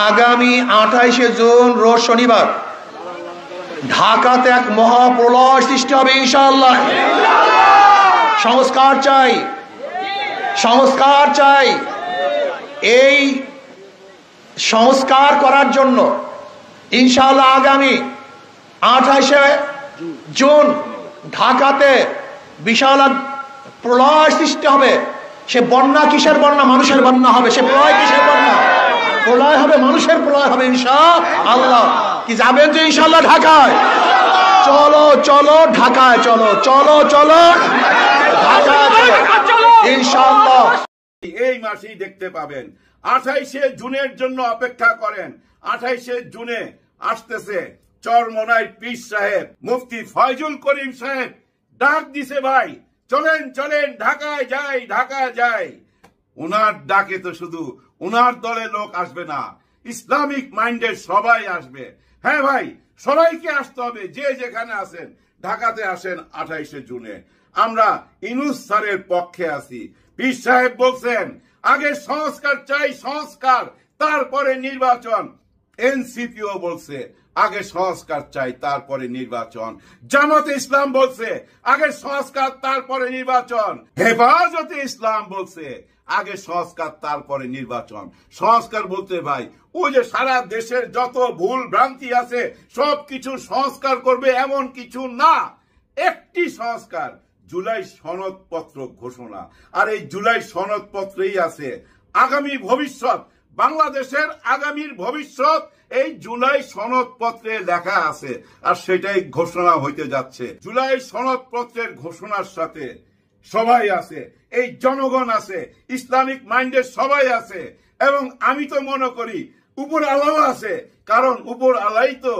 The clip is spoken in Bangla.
আগামী 28শে জুন রোজ শনিবার ঢাকাতে এক মহাপ্রলয় সৃষ্টি হবে ইনশাআল্লাহ। সংস্কার চাই, সংস্কার চাই। এই সংস্কার করার জন্য ইনশাআল্লাহ আগামী 28শে জুন ঢাকাতে বিশাল প্রলয় সৃষ্টি হবে। সে বন্যা কিসের বন্যা? মানুষের বন্যা হবে। সে প্রলয় কিসের বন্যা? প্রলয় হবে, মানুষের প্রলয় হবে ইনশাআল্লাহ। কি যাবেন তো ইনশাআল্লাহ ঢাকায়? চলো চলো ঢাকায়, চলো চলো চলো ঢাকায় ইনশাআল্লাহ। এই মাসেই দেখতে পাবেন। 28শে জুনের জন্য অপেক্ষা করেন। 28শে জুনে আসতেছে চরমোনাই পীর সাহেব মুফতি ফয়জুল করিম সাহেব ডাক দিছে, ভাই চলেন চলেন ঢাকায় যাই, ঢাকায় যাই। উনার ডাকে তো শুধু উনার দলের লোক আসবে না, ইসলামিক মাইন্ডের সবাই আসবে। হ্যাঁ ভাই, সবাইকে আসতে হবে। যে যেখানে আছেন ঢাকাতে আসেন 28শে জুনে। আমরা ইউনূস স্যারের পক্ষে আছি। পীর সাহেব বলছেন আগে সংস্কার চাই, সংস্কার তারপরে নির্বাচন। এনসিপিও বলছে আগে সংস্কার চাই তারপরে নির্বাচন। জামাতে ইসলাম বলছে আগে সংস্কার তারপরে নির্বাচন। হেফাজতে ইসলাম বলছে আগে সংস্কার তারপরে নির্বাচন। সংস্কার বলতে ভাই ওই যে সারা দেশের যত ভুল ভ্রান্তি আছে সবকিছু সংস্কার করবে এমন কিছু না। একটি সংস্কার, জুলাই সনদপত্র ঘোষণা। আর এই জুলাই সনদপত্রেই আছে আগামী ভবিষ্যৎ, বাংলাদেশের আগামীর ভবিষ্যৎ এই জুলাই সনদপত্রে লেখা আছে। আর সেটাই ঘোষণা হইতে যাচ্ছে। জুলাই সনদপত্রের ঘোষণার সাথে সবাই আছে, এই জনগণ আছে, ইসলামিক মাইন্ডের সবাই আছে। এবং আমি তো মনে করি উপর আল্লাহ আছে, কারণ উপর আল্লাহ তো